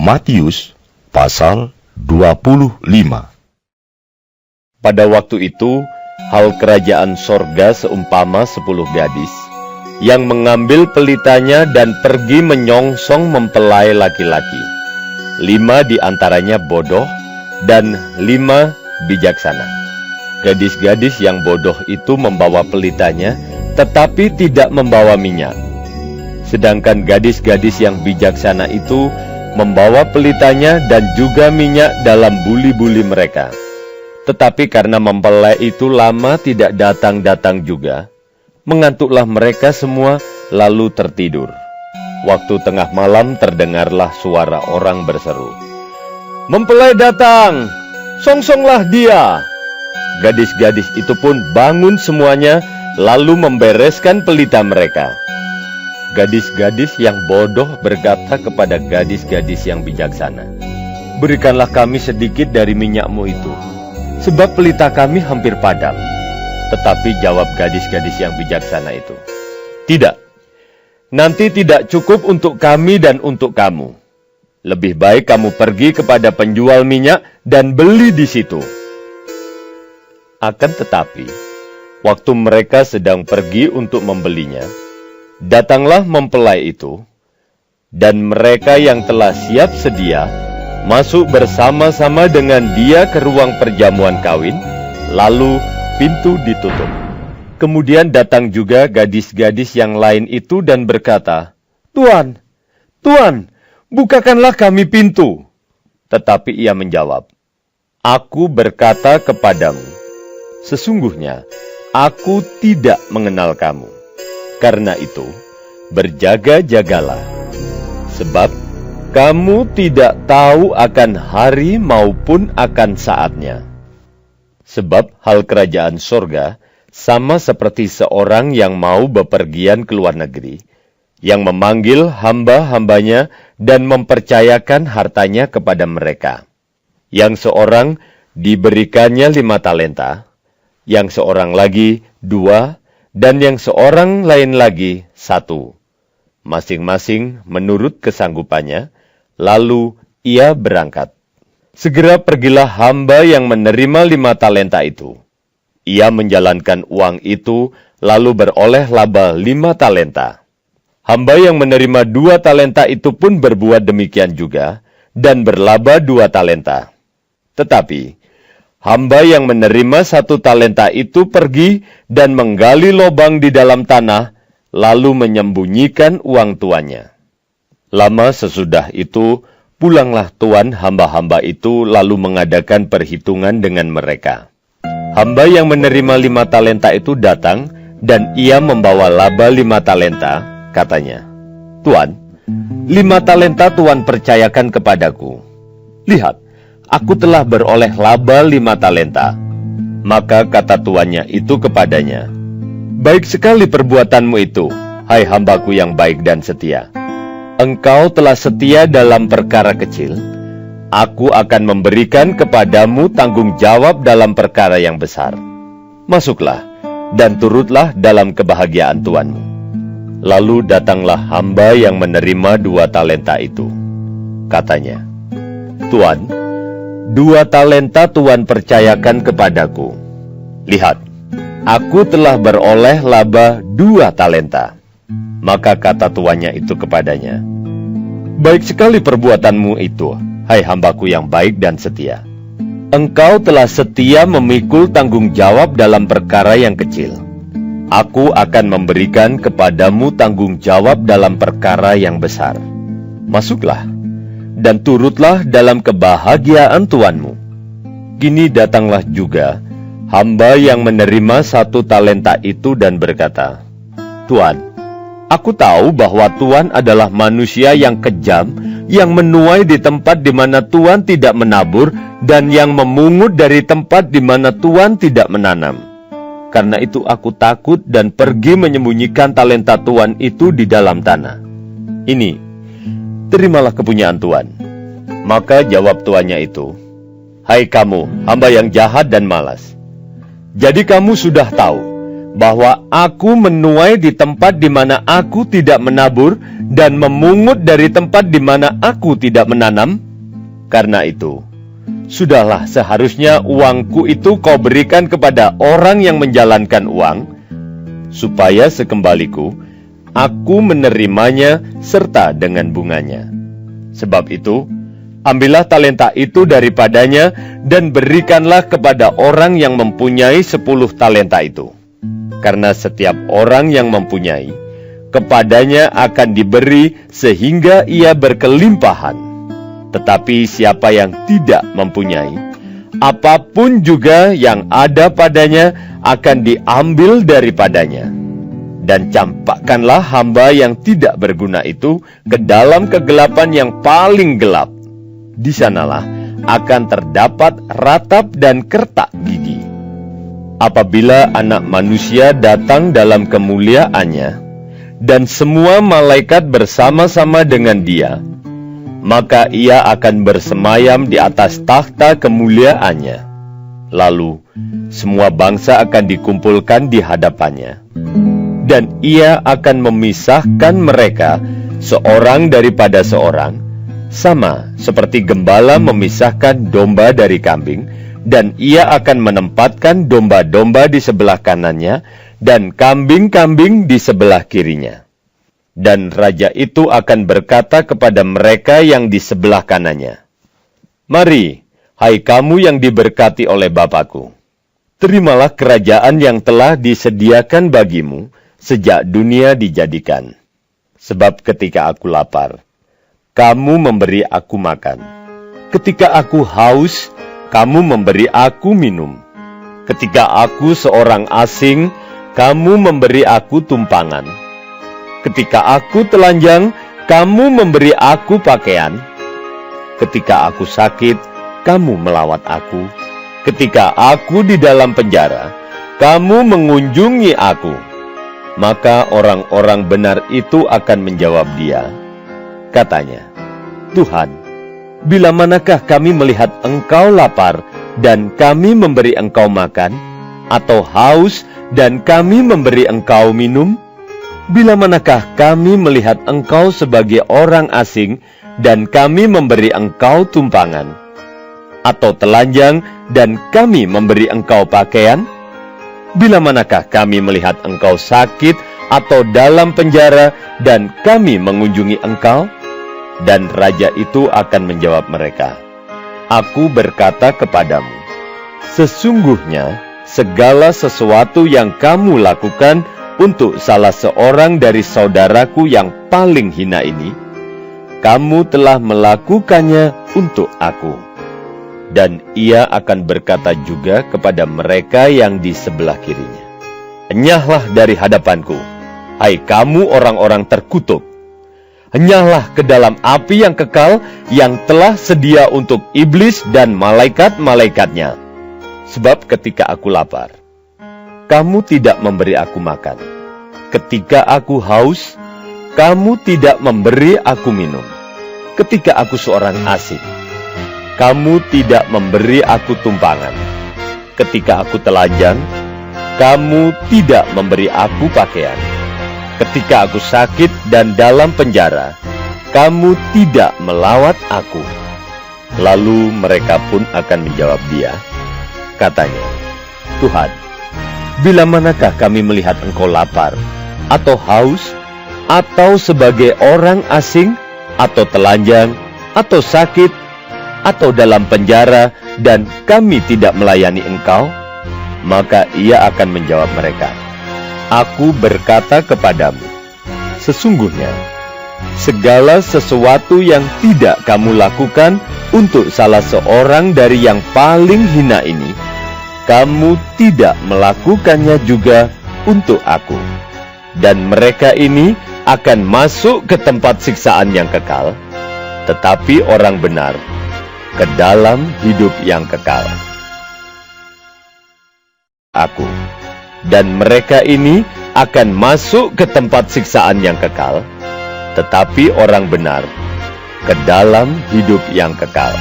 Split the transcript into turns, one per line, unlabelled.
Matius pasal 25.
Pada waktu itu, hal kerajaan sorga seumpama 10 gadis yang mengambil pelitanya dan pergi menyongsong mempelai laki-laki. 5 di antaranya bodoh dan 5 bijaksana. Gadis-gadis yang bodoh itu membawa pelitanya, tetapi tidak membawa minyak. Sedangkan gadis-gadis yang bijaksana itu membawa pelitanya dan juga minyak dalam buli-buli mereka. Tetapi karena mempelai itu lama tidak datang-datang juga, mengantuklah mereka semua lalu tertidur. Waktu tengah malam terdengarlah suara orang berseru, "Mempelai datang, songsonglah dia!" Gadis-gadis itu pun bangun semuanya lalu membereskan pelita mereka. Gadis-gadis yang bodoh berkata kepada gadis-gadis yang bijaksana, "Berikanlah kami sedikit dari minyakmu itu, sebab pelita kami hampir padam." Tetapi jawab gadis-gadis yang bijaksana itu, "Tidak, nanti tidak cukup untuk kami dan untuk kamu. Lebih baik kamu pergi kepada penjual minyak dan beli di situ." Akan tetapi, waktu mereka sedang pergi untuk membelinya, datanglah mempelai itu, dan mereka yang telah siap sedia masuk bersama-sama dengan dia ke ruang perjamuan kawin, lalu pintu ditutup. Kemudian datang juga gadis-gadis yang lain itu dan berkata, "Tuan, Tuan, bukakanlah kami pintu." Tetapi ia menjawab, "Aku berkata kepadamu, sesungguhnya aku tidak mengenal kamu. Karena itu, berjaga-jagalah, sebab kamu tidak tahu akan hari maupun akan saatnya." Sebab hal kerajaan sorga sama seperti seorang yang mau bepergian ke luar negeri, yang memanggil hamba-hambanya dan mempercayakan hartanya kepada mereka. Yang seorang diberikannya 5 talenta, yang seorang lagi 2, dan yang seorang lain lagi 1, masing-masing menurut kesanggupannya, lalu ia berangkat. Segera pergilah hamba yang menerima 5 talenta itu. Ia menjalankan uang itu, lalu beroleh laba 5 talenta. Hamba yang menerima 2 talenta itu pun berbuat demikian juga, dan berlaba 2 talenta. Tetapi hamba yang menerima 1 talenta itu pergi dan menggali lubang di dalam tanah, lalu menyembunyikan uang tuannya. Lama sesudah itu, pulanglah tuan hamba-hamba itu lalu mengadakan perhitungan dengan mereka. Hamba yang menerima 5 talenta itu datang, dan ia membawa laba 5 talenta, katanya, "Tuan, 5 talenta Tuan percayakan kepadaku. Lihat, aku telah beroleh laba 5 talenta. Maka kata tuannya itu kepadanya, "Baik sekali perbuatanmu itu, hai hambaku yang baik dan setia. Engkau telah setia dalam perkara kecil, aku akan memberikan kepadamu tanggung jawab dalam perkara yang besar. Masuklah, dan turutlah dalam kebahagiaan tuanmu." Lalu datanglah hamba yang menerima 2 talenta itu. Katanya, "Tuan, 2 talenta Tuan percayakan kepadaku. Lihat, aku telah beroleh laba 2 talenta. Maka kata tuannya itu kepadanya, "Baik sekali perbuatanmu itu, hai hambaku yang baik dan setia. Engkau telah setia memikul tanggung jawab dalam perkara yang kecil. Aku akan memberikan kepadamu tanggung jawab dalam perkara yang besar. Masuklah, dan turutlah dalam kebahagiaan tuanmu." Kini datanglah juga hamba yang menerima 1 talenta itu dan berkata, "Tuan, aku tahu bahwa Tuan adalah manusia yang kejam, yang menuai di tempat di mana Tuan tidak menabur, dan yang memungut dari tempat di mana Tuan tidak menanam. Karena itu aku takut dan pergi menyembunyikan talenta Tuan itu di dalam tanah. Ini, terimalah kepunyaan Tuan." Maka jawab tuannya itu, "Hai kamu, hamba yang jahat dan malas. Jadi kamu sudah tahu bahwa aku menuai di tempat di mana aku tidak menabur dan memungut dari tempat di mana aku tidak menanam? Karena itu, sudahlah seharusnya uangku itu kau berikan kepada orang yang menjalankan uang, supaya sekembaliku, aku menerimanya serta dengan bunganya. Sebab itu, ambillah talenta itu daripadanya dan berikanlah kepada orang yang mempunyai 10 talenta itu. Karena setiap orang yang mempunyai, kepadanya akan diberi sehingga ia berkelimpahan. Tetapi siapa yang tidak mempunyai, apapun juga yang ada padanya akan diambil daripadanya. Dan campakkanlah hamba yang tidak berguna itu ke dalam kegelapan yang paling gelap. Di sanalah akan terdapat ratap dan kertak gigi. Apabila Anak Manusia datang dalam kemuliaannya, dan semua malaikat bersama-sama dengan Dia, maka Ia akan bersemayam di atas takhta kemuliaannya. Lalu, semua bangsa akan dikumpulkan di hadapannya. Dan Ia akan memisahkan mereka seorang daripada seorang, sama seperti gembala memisahkan domba dari kambing, dan Ia akan menempatkan domba-domba di sebelah kanannya, dan kambing-kambing di sebelah kirinya. Dan raja itu akan berkata kepada mereka yang di sebelah kanannya, "Mari, hai kamu yang diberkati oleh Bapa-Ku, terimalah kerajaan yang telah disediakan bagimu sejak dunia dijadikan. Sebab ketika aku lapar, kamu memberi aku makan. Ketika aku haus, kamu memberi aku minum. Ketika aku seorang asing, kamu memberi aku tumpangan. Ketika aku telanjang, kamu memberi aku pakaian. Ketika aku sakit, kamu melawat aku. Ketika aku di dalam penjara, kamu mengunjungi aku." Maka orang-orang benar itu akan menjawab Dia. Katanya, "Tuhan, bila manakah kami melihat Engkau lapar dan kami memberi Engkau makan, atau haus dan kami memberi Engkau minum? Bila manakah kami melihat Engkau sebagai orang asing dan kami memberi Engkau tumpangan, atau telanjang dan kami memberi Engkau pakaian? Bila manakah kami melihat Engkau sakit atau dalam penjara dan kami mengunjungi Engkau?" Dan raja itu akan menjawab mereka, "Aku berkata kepadamu, sesungguhnya segala sesuatu yang kamu lakukan untuk salah seorang dari saudaraku yang paling hina ini, kamu telah melakukannya untuk aku." Dan Ia akan berkata juga kepada mereka yang di sebelah kirinya, "Enyahlah dari hadapanku, hai kamu orang-orang terkutuk. Enyahlah ke dalam api yang kekal yang telah sedia untuk iblis dan malaikat-malaikatnya. Sebab ketika aku lapar, kamu tidak memberi aku makan. Ketika aku haus, kamu tidak memberi aku minum. Ketika aku seorang asing, kamu tidak memberi aku tumpangan. Ketika aku telanjang, kamu tidak memberi aku pakaian. Ketika aku sakit dan dalam penjara, kamu tidak melawat aku." Lalu mereka pun akan menjawab Dia. Katanya, "Tuhan, bila manakah kami melihat Engkau lapar, atau haus, atau sebagai orang asing, atau telanjang, atau sakit, atau dalam penjara, dan kami tidak melayani Engkau?" Maka Ia akan menjawab mereka, "Aku berkata kepadamu, sesungguhnya segala sesuatu yang tidak kamu lakukan untuk salah seorang dari yang paling hina ini, kamu tidak melakukannya juga untuk aku." Dan mereka ini akan masuk ke tempat siksaan yang kekal, tetapi orang benar ke dalam hidup yang kekal. Aku dan mereka ini akan masuk ke tempat siksaan yang kekal, tetapi orang benar ke dalam hidup yang kekal.